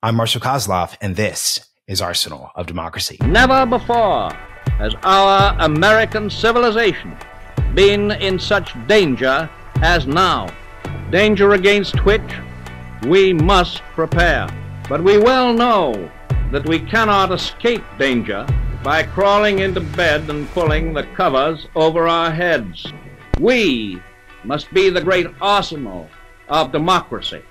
I'm Marshall Kosloff, and this is Arsenal of Democracy. Never before has our American civilization been in such danger as now. Danger against which we must prepare. But we well know that we cannot escape danger by crawling into bed and pulling the covers over our heads. We must be the great arsenal of democracy.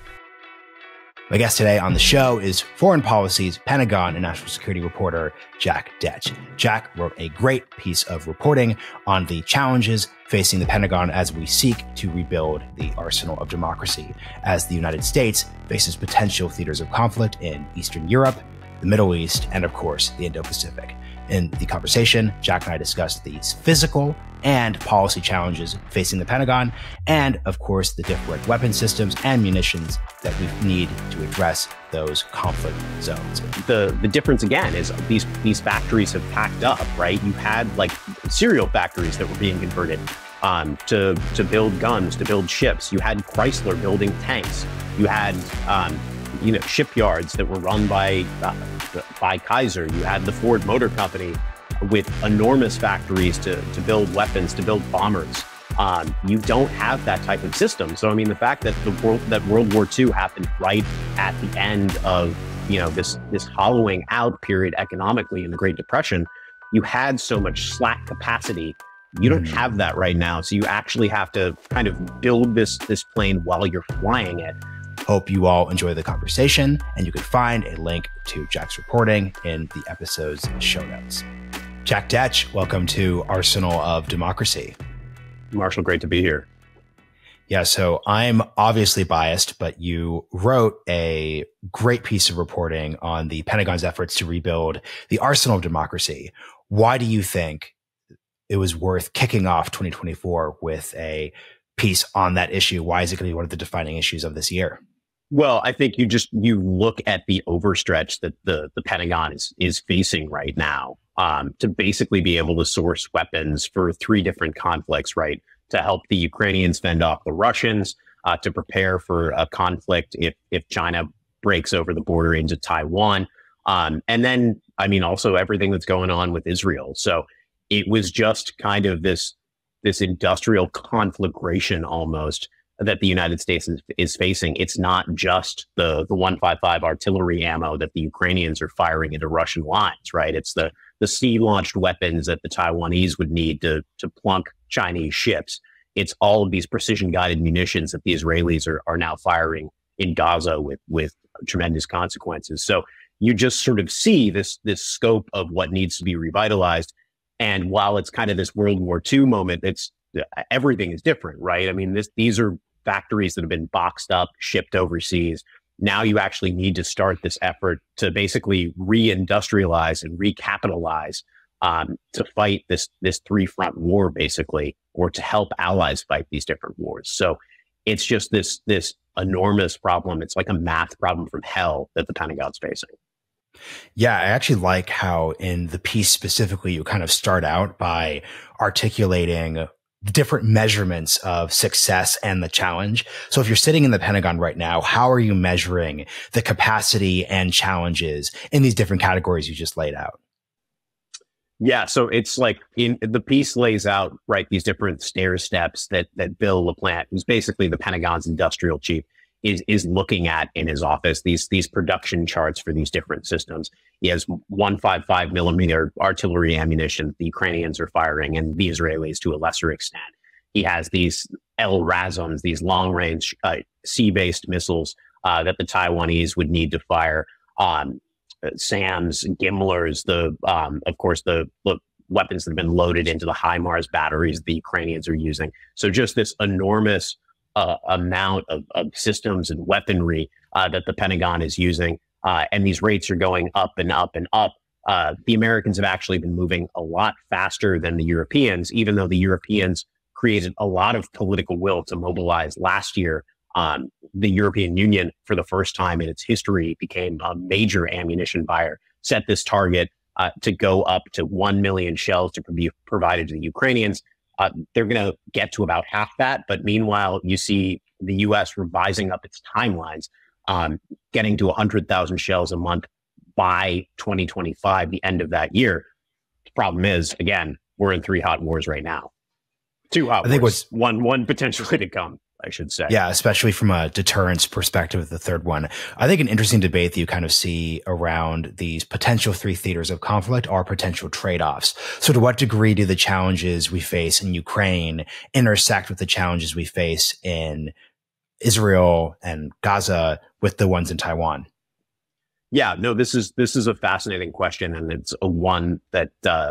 My guest today on the show is Foreign Policy's Pentagon and National Security reporter, Jack Detsch. Jack wrote a great piece of reporting on the challenges facing the Pentagon as we seek to rebuild the arsenal of democracy, as the United States faces potential theaters of conflict in Eastern Europe, the Middle East, and of course, the Indo-Pacific. In the conversation, Jack and I discussed these physical and policy challenges facing the Pentagon, and of course, the different weapon systems and munitions that we need to address those conflict zones. The difference again is these factories have packed up, right? You had like serial factories that were being converted to build guns, to build ships. You had Chrysler building tanks. You had shipyards that were run by Kaiser. You had the Ford Motor Company with enormous factories to build weapons, to build bombers. You don't have that type of system. So, I mean, the fact that World War II happened right at the end of, this hollowing out period economically in the Great Depression, you had so much slack capacity. You don't have that right now. So you actually have to kind of build this plane while you're flying it. Hope you all enjoy the conversation, and you can find a link to Jack's reporting in the episode's show notes. Jack Detsch, welcome to Arsenal of Democracy. Marshall, great to be here. Yeah, so I'm obviously biased, but you wrote a great piece of reporting on the Pentagon's efforts to rebuild the arsenal of democracy. Why do you think it was worth kicking off 2024 with a piece on that issue? Why is it going to be one of the defining issues of this year? Well, I think you look at the overstretch that the Pentagon is facing right now, to basically be able to source weapons for 3 different conflicts, right? To help the Ukrainians fend off the Russians, to prepare for a conflict if China breaks over the border into Taiwan. And then, I mean, also everything that's going on with Israel. So it was just kind of this industrial conflagration almost that the United States is facing. It's not just the 155 artillery ammo that the Ukrainians are firing into Russian lines, right? It's the sea-launched weapons that the Taiwanese would need to plunk Chinese ships. It's all of these precision-guided munitions that the Israelis are now firing in Gaza with tremendous consequences. So you just sort of see this scope of what needs to be revitalized. And while it's kind of this World War II moment, everything is different, right? I mean, these are factories that have been boxed up, shipped overseas. Now you actually need to start this effort to basically re-industrialize and recapitalize to fight this 3-front war, basically, or to help allies fight these different wars. So it's just this enormous problem. It's like a math problem from hell that the Pentagon's facing. Yeah, I actually like how in the piece specifically, you kind of start out by articulating the different measurements of success and the challenge. So if you're sitting in the Pentagon right now, how are you measuring the capacity and challenges in these different categories you just laid out? Yeah, so it's like in the piece lays out, right, these different stair steps that Bill LaPlante, who's basically the Pentagon's industrial chief, is looking at in his office, these production charts for these different systems. He has 155 millimeter artillery ammunition the Ukrainians are firing, and the Israelis to a lesser extent. He has these LRASMs, these long range sea-based missiles that the Taiwanese would need to fire. SAMs, Gimlers, of course, the weapons that have been loaded into the HIMARS batteries the Ukrainians are using. So just this enormous amount of systems and weaponry that the Pentagon is using. And these rates are going up and up and up. The Americans have actually been moving a lot faster than the Europeans, even though the Europeans created a lot of political will to mobilize last year. The European Union, for the first time in its history, became a major ammunition buyer, set this target to go up to 1 million shells to be provided to the Ukrainians. They're going to get to about half that. But meanwhile, you see the U.S. revising up its timelines getting to 100,000 shells a month by 2025, the end of that year. The problem is, again, we're in 3 hot wars right now. 2 hot wars. One potentially to come, I should say. Yeah, especially from a deterrence perspective, the third one. I think an interesting debate that you kind of see around these potential 3 theaters of conflict are potential trade-offs. So to what degree do the challenges we face in Ukraine intersect with the challenges we face in Israel and Gaza with the ones in Taiwan? Yeah, no, this is a fascinating question, and it's a one that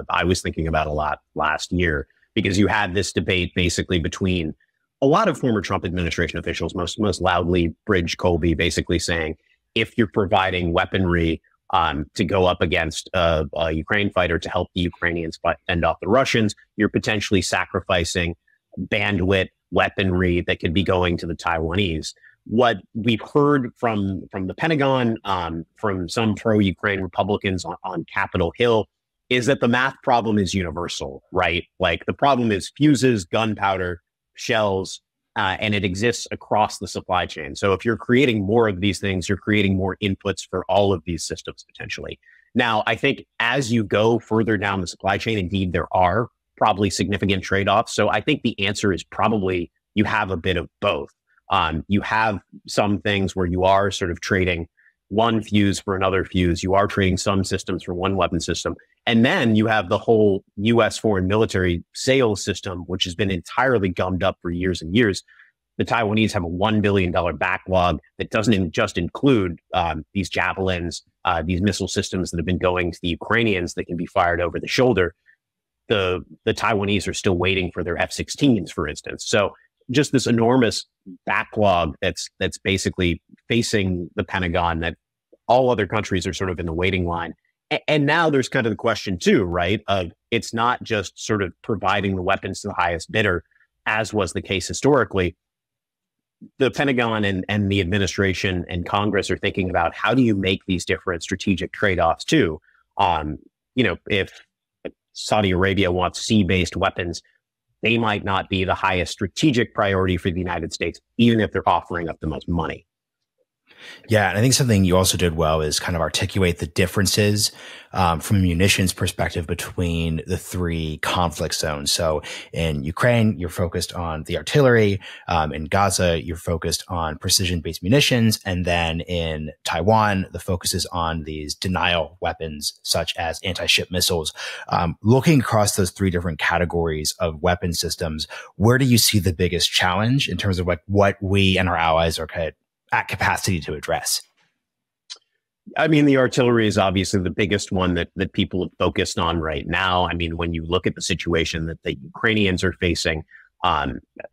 I was thinking about a lot last year, because you had this debate basically between a lot of former Trump administration officials, most loudly Bridge Colby, basically saying, if you're providing weaponry to go up against a Ukraine fighter to help the Ukrainians fend off the Russians, you're potentially sacrificing bandwidth, weaponry that could be going to the Taiwanese. What we've heard from the Pentagon, from some pro-Ukraine Republicans on Capitol Hill, is that the math problem is universal, right? Like, the problem is fuses, gunpowder, shells, and it exists across the supply chain. So if you're creating more of these things, you're creating more inputs for all of these systems potentially. Now, I think as you go further down the supply chain, indeed, there are probably significant trade-offs. So I think the answer is probably you have a bit of both. You have some things where you are sort of trading one fuse for another fuse. You are trading some systems for one weapon system. And then you have the whole U.S. foreign military sales system, which has been entirely gummed up for years and years. The Taiwanese have a $1 billion backlog that doesn't just include these javelins, these missile systems that have been going to the Ukrainians that can be fired over the shoulder. The Taiwanese are still waiting for their F-16s, for instance. So just this enormous backlog that's basically facing the Pentagon, that all other countries are sort of in the waiting line. And now there's kind of the question too, right? Of it's not just sort of providing the weapons to the highest bidder, as was the case historically. The Pentagon and the administration and Congress are thinking about, how do you make these different strategic trade-offs too? If Saudi Arabia wants sea-based weapons, they might not be the highest strategic priority for the United States, even if they're offering up the most money. Yeah, and I think something you also did well is kind of articulate the differences from a munitions perspective between the 3 conflict zones. So in Ukraine, you're focused on the artillery. In Gaza, you're focused on precision-based munitions. And then in Taiwan, the focus is on these denial weapons, such as anti-ship missiles. Looking across those 3 different categories of weapon systems, where do you see the biggest challenge in terms of like what we and our allies are kind of at capacity to address? I mean, the artillery is obviously the biggest one that people have focused on right now. I mean, when you look at the situation that the Ukrainians are facing,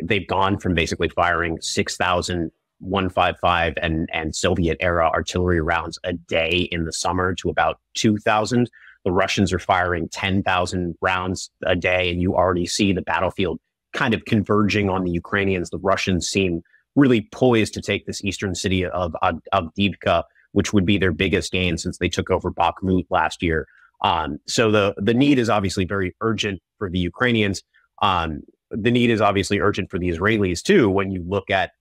they've gone from basically firing 6,000 155 and Soviet era artillery rounds a day in the summer to about 2,000. The Russians are firing 10,000 rounds a day, and you already see the battlefield kind of converging on the Ukrainians. The Russians seem really poised to take this eastern city of Avdiivka, which would be their biggest gain since they took over Bakhmut last year. So the need is obviously very urgent for the Ukrainians. The need is obviously urgent for the Israelis too. When you look at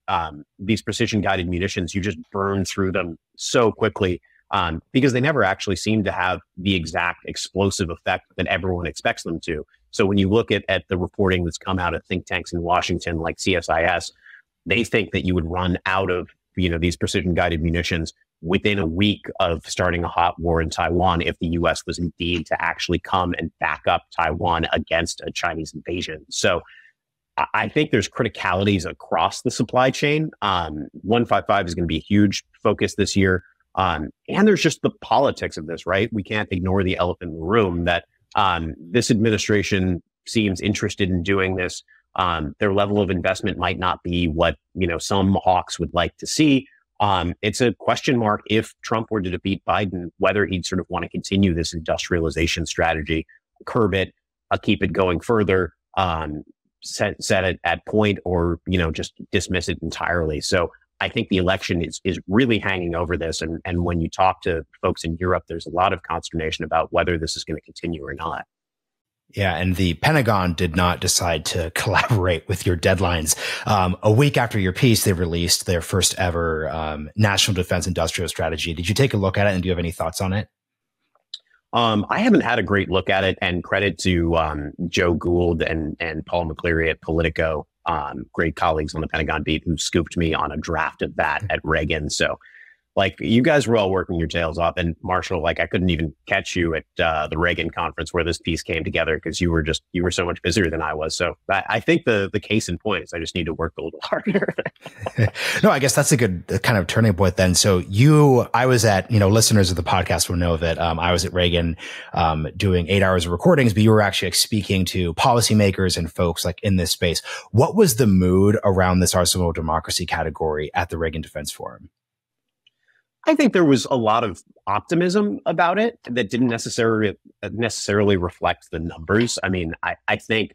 these precision-guided munitions, you just burn through them so quickly because they never actually seem to have the exact explosive effect that everyone expects them to. So when you look at the reporting that's come out of think tanks in Washington, like CSIS, they think that you would run out of these precision-guided munitions within a week of starting a hot war in Taiwan if the U.S. was indeed to actually come and back up Taiwan against a Chinese invasion. So I think there's criticalities across the supply chain. 155 is going to be a huge focus this year. And there's just the politics of this, right? We can't ignore the elephant in the room that this administration seems interested in doing this. Their level of investment might not be what some hawks would like to see. It's a question mark if Trump were to defeat Biden, whether he'd sort of want to continue this industrialization strategy, curb it, keep it going further, set it at point, or just dismiss it entirely. So I think the election is really hanging over this. And when you talk to folks in Europe, there's a lot of consternation about whether this is going to continue or not. Yeah, and the Pentagon did not decide to collaborate with your deadlines. A week after your piece, they released their first ever National Defense Industrial Strategy. Did you take a look at it, and do you have any thoughts on it? I haven't had a great look at it, and credit to Joe Gould and Paul McCleary at Politico, great colleagues on the Pentagon beat, who scooped me on a draft of that at Reagan. So, like, you guys were all working your tails off, and Marshall, like, I couldn't even catch you at the Reagan conference where this piece came together because you were so much busier than I was. So I think the case in point is I just need to work a little harder. No, I guess that's a good kind of turning point then. So I was at, listeners of the podcast will know that I was at Reagan doing 8 hours of recordings, but you were actually speaking to policymakers and folks like in this space. What was the mood around this Arsenal of Democracy category at the Reagan Defense Forum? I think there was a lot of optimism about it that didn't necessarily reflect the numbers. I mean, I think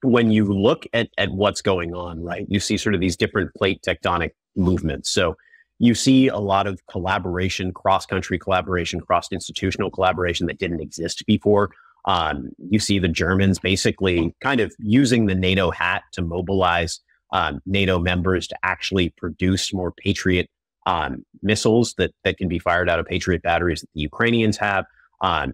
when you look at what's going on, right, you see sort of these different plate tectonic movements. So you see a lot of collaboration, cross-country collaboration, cross-institutional collaboration that didn't exist before. You see the Germans basically kind of using the NATO hat to mobilize NATO members to actually produce more Patriot missiles that can be fired out of Patriot batteries that the Ukrainians have.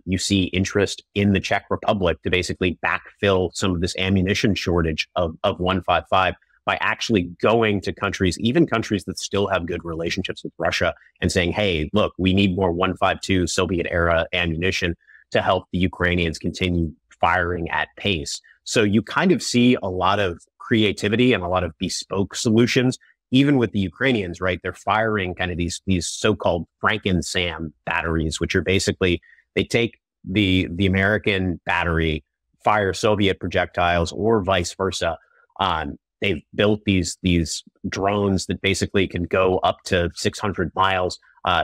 You see interest in the Czech Republic to basically backfill some of this ammunition shortage of 155 by actually going to countries, even countries that still have good relationships with Russia, and saying, hey, look, we need more 152 Soviet era ammunition to help the Ukrainians continue firing at pace. So you kind of see a lot of creativity and a lot of bespoke solutions. Even with the Ukrainians, right, they're firing kind of these so-called Franken-SAM batteries, which are basically, they take the American battery, fire Soviet projectiles, or vice versa. They've built these drones that basically can go up to 600 miles,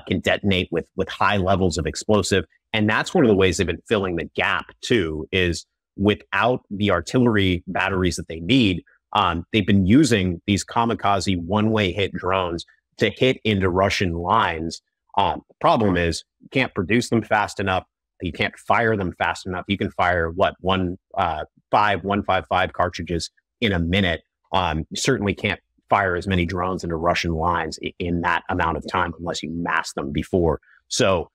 can detonate with high levels of explosive. And that's one of the ways they've been filling the gap, too, is without the artillery batteries that they need, they've been using these kamikaze one-way hit drones to hit into Russian lines. The problem is you can't produce them fast enough. You can't fire them fast enough. You can fire 155 cartridges in a minute. You certainly can't fire as many drones into Russian lines in that amount of time unless you mass them before. So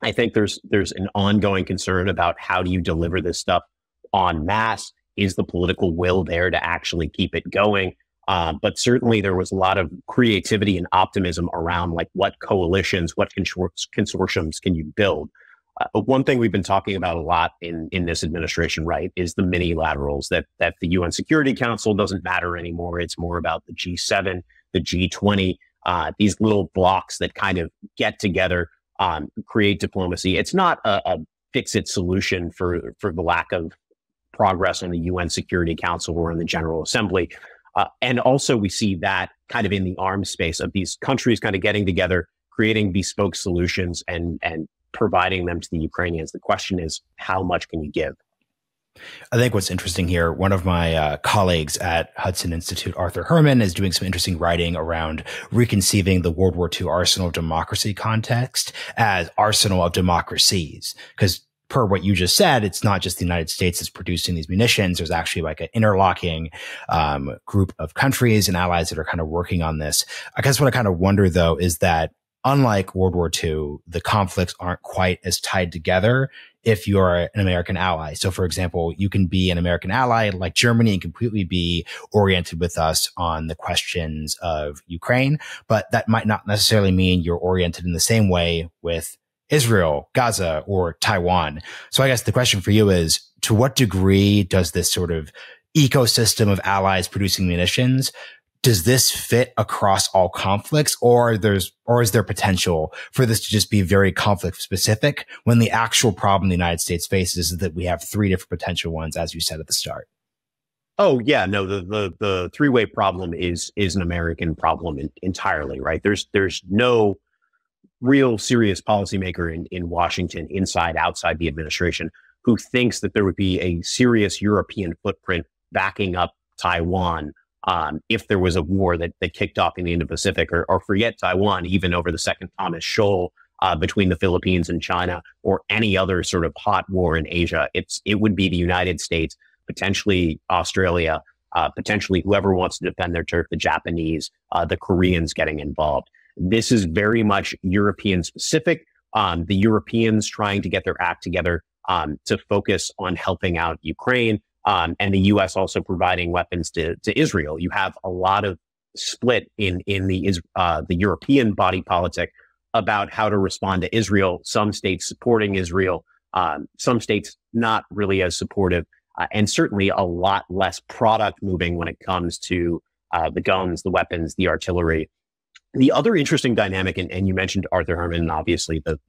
I think there's an ongoing concern about how do you deliver this stuff en masse. Is the political will there to actually keep it going? But certainly there was a lot of creativity and optimism around like what coalitions, what consortiums can you build? One thing we've been talking about a lot in this administration, right, is the mini-laterals, that the UN Security Council doesn't matter anymore. It's more about the G7, the G20, these little blocks that kind of get together, create diplomacy. It's not a fix-it solution for the lack of progress in the UN Security Council or in the General Assembly. And also we see that kind of in the arms space of these countries kind of getting together, creating bespoke solutions and providing them to the Ukrainians. The question is, how much can you give? I think what's interesting here, one of my colleagues at Hudson Institute, Arthur Herman, is doing some interesting writing around reconceiving the World War II arsenal of democracy context as arsenal of democracies. Because per what you just said, it's not just the United States that's producing these munitions. There's actually like an interlocking group of countries and allies that are kind of working on this. I guess what I kind of wonder, though, is that unlike World War II, the conflicts aren't quite as tied together if you're an American ally. So, for example, you can be an American ally like Germany and completely be oriented with us on the questions of Ukraine, but that might not necessarily mean you're oriented in the same way with Israel, Gaza, or Taiwan. So I guess the question for you is, to what degree does this sort of ecosystem of allies producing munitions, does this fit across all conflicts, or is there potential for this to just be very conflict specific when the actual problem the United States faces is that we have three different potential ones, as you said at the start? Oh yeah, no, the three-way problem is an American problem entirely, right? There's no real serious policymaker in Washington, inside, outside the administration, who thinks that there would be a serious European footprint backing up Taiwan if there was a war that kicked off in the Indo-Pacific, or forget Taiwan, even over the second Thomas Shoal between the Philippines and China or any other sort of hot war in Asia. It would be the United States, potentially Australia, potentially whoever wants to defend their turf, the Japanese, the Koreans getting involved. This is very much European specific. The Europeans trying to get their act together to focus on helping out Ukraine, and the U.S. also providing weapons to Israel. You have a lot of split in the European body politic about how to respond to Israel. Some states supporting Israel, some states not really as supportive, and certainly a lot less product moving when it comes to the guns, the weapons, the artillery. The other interesting dynamic, and you mentioned Arthur Herman, and obviously the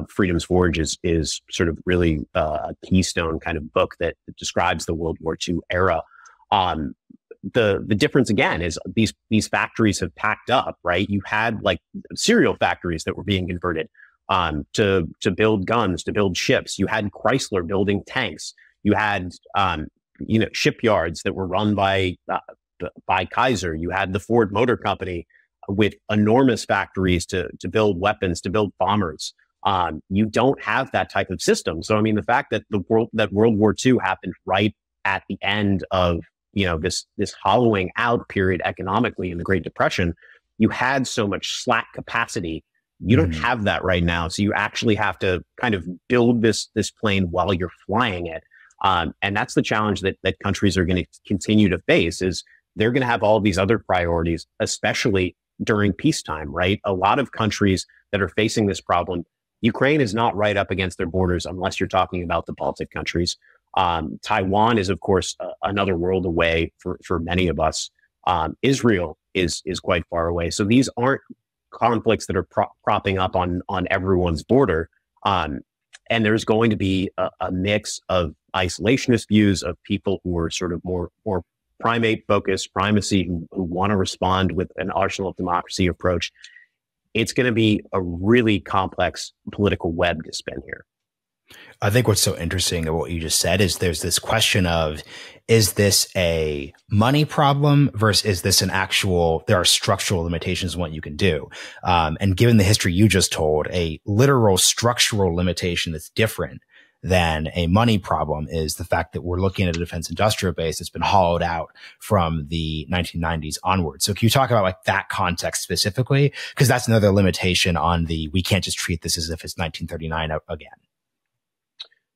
Freedom's Forge is sort of really a keystone kind of book that describes the World War II era. The difference again is these factories have packed up, right? You had like serial factories that were being converted to build guns, to build ships. You had Chrysler building tanks. You had shipyards that were run by Kaiser. You had the Ford Motor Company with enormous factories to build weapons, to build bombers. You don't have that type of system. So, I mean, the fact that World War II happened right at the end of, this hollowing out period economically in the Great Depression, you had so much slack capacity. You don't have that right now. So you actually have to kind of build this plane while you're flying it. And that's the challenge that countries are going to continue to face, is they're going to have all these other priorities, especially during peacetime, right? A lot of countries that are facing this problem, Ukraine is not right up against their borders unless you're talking about the Baltic countries. Taiwan is, of course, another world away for many of us. Israel is quite far away. So these aren't conflicts that are propping up on everyone's border. And there's going to be a mix of isolationist views of people who are sort of more primate focused, primacy, who want to respond with an arsenal of democracy approach. It's going to be a really complex political web to spin here. I think what's so interesting about what you just said is there's this question of, is this a money problem versus is this an actual, there are structural limitations in what you can do. And given the history you just told, a literal structural limitation that's different than a money problem is the fact that we're looking at a defense industrial base that's been hollowed out from the 1990s onward. So can you talk about like that context specifically? Because that's another limitation on we can't just treat this as if it's 1939 again.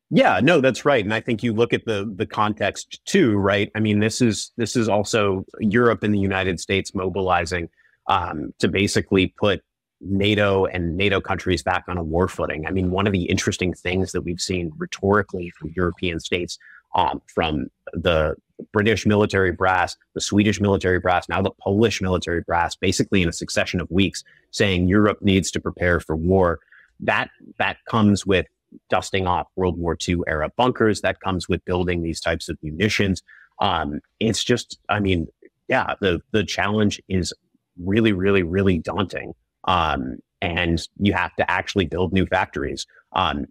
Yeah, no, that's right. And I think you look at the context too, right? I mean, this is also Europe and the United States mobilizing to basically put NATO and NATO countries back on a war footing. I mean, one of the interesting things that we've seen rhetorically from European states, from the British military brass, the Swedish military brass, now the Polish military brass, basically in a succession of weeks, saying Europe needs to prepare for war. That comes with dusting off World War II era bunkers. That comes with building these types of munitions. It's just, I mean, yeah, the challenge is really, really, really daunting. And you have to actually build new factories. The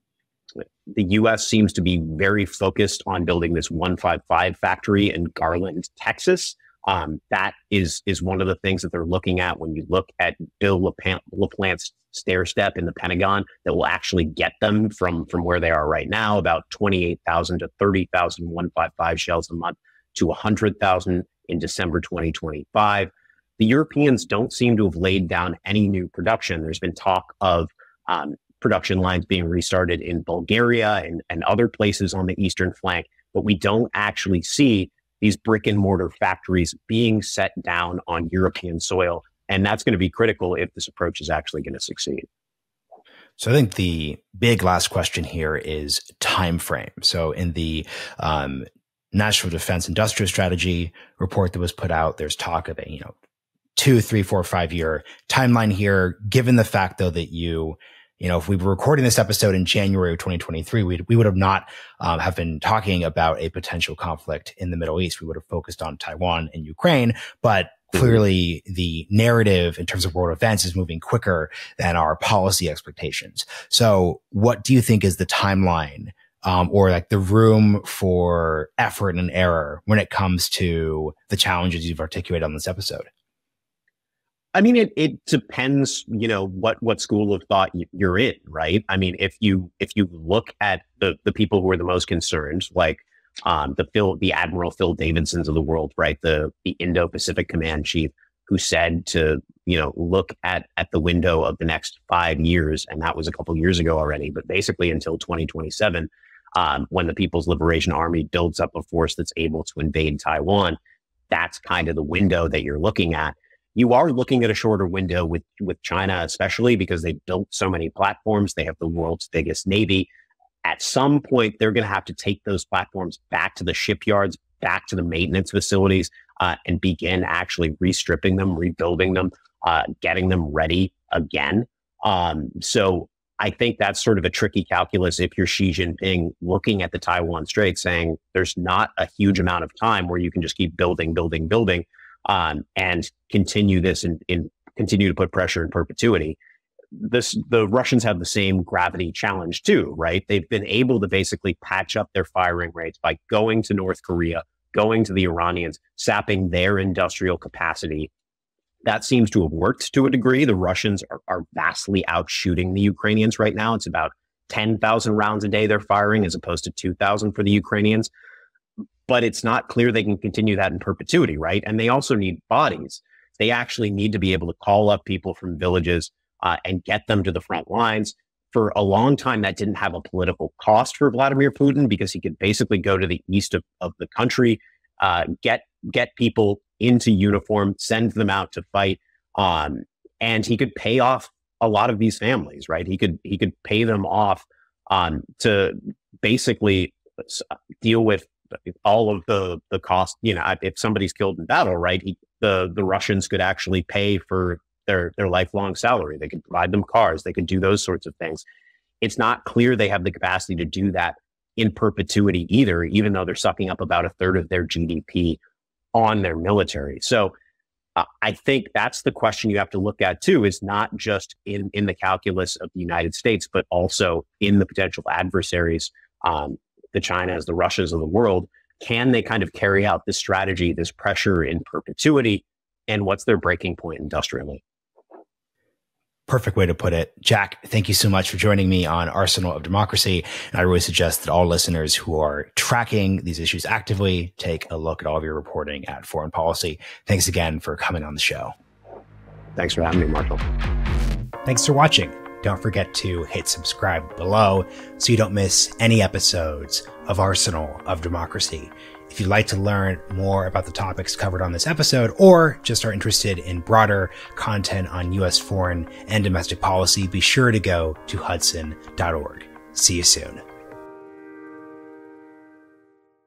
U.S. seems to be very focused on building this 155 factory in Garland, Texas. That is one of the things that they're looking at when you look at Bill LaPlante's stair step in the Pentagon that will actually get them from where they are right now, about 28,000 to 30,000 155 shells a month to 100,000 in December 2025. The Europeans don't seem to have laid down any new production. There's been talk of production lines being restarted in Bulgaria and other places on the eastern flank, but we don't actually see these brick and mortar factories being set down on European soil. And that's going to be critical if this approach is actually going to succeed. So I think the big last question here is time frame. So in the National Defense Industrial Strategy report that was put out, there's talk of a 2, 3, 4, 5 year timeline here. Given the fact, though, that if we were recording this episode in January of 2023, we would have not have been talking about a potential conflict in the Middle East. We would have focused on Taiwan and Ukraine, but clearly the narrative in terms of world events is moving quicker than our policy expectations. So what do you think is the timeline or like the room for effort and error when it comes to the challenges you've articulated on this episode? I mean, it depends, what school of thought you're in, right? I mean, if you look at the people who are the most concerned, like the Admiral Phil Davidsons of the world, right? The Indo-Pacific command chief, who said to, look at the window of the next 5 years, and that was a couple of years ago already, but basically until 2027, when the People's Liberation Army builds up a force that's able to invade Taiwan. That's kind of the window that you're looking at. You are looking at a shorter window with China, especially because they built so many platforms. They have the world's biggest Navy. At some point, they're going to have to take those platforms back to the shipyards, back to the maintenance facilities, and begin actually restripping them, rebuilding them, getting them ready again. So I think that's sort of a tricky calculus if you're Xi Jinping looking at the Taiwan Strait, saying there's not a huge amount of time where you can just keep building, and continue this and continue to put pressure in perpetuity. The Russians have the same gravity challenge too, right? They've been able to basically patch up their firing rates by going to North Korea, going to the Iranians, sapping their industrial capacity. That seems to have worked to a degree. The Russians are vastly outshooting the Ukrainians right now. It's about 10,000 rounds a day they're firing as opposed to 2,000 for the Ukrainians. But it's not clear they can continue that in perpetuity, right? And they also need bodies. They actually need to be able to call up people from villages and get them to the front lines. For a long time, that didn't have a political cost for Vladimir Putin because he could basically go to the east of the country, get people into uniform, send them out to fight, and he could pay off a lot of these families, right? He could pay them off to basically deal with all of the cost. If somebody's killed in battle, right? The Russians could actually pay for their lifelong salary. They could provide them cars. They could do those sorts of things. It's not clear they have the capacity to do that in perpetuity either, even though they're sucking up about a third of their GDP on their military. So I think that's the question you have to look at too, is not just in the calculus of the United States, but also in the potential adversaries, the Chinas, the Russias of the world. Can they kind of carry out this strategy, this pressure in perpetuity? And what's their breaking point industrially? Perfect way to put it. Jack, thank you so much for joining me on Arsenal of Democracy. And I really suggest that all listeners who are tracking these issues actively take a look at all of your reporting at Foreign Policy. Thanks again for coming on the show. Thanks for having me, Marshall. Thanks for watching. Don't forget to hit subscribe below so you don't miss any episodes of Arsenal of Democracy. If you'd like to learn more about the topics covered on this episode, or just are interested in broader content on U.S. foreign and domestic policy, be sure to go to hudson.org. See you soon.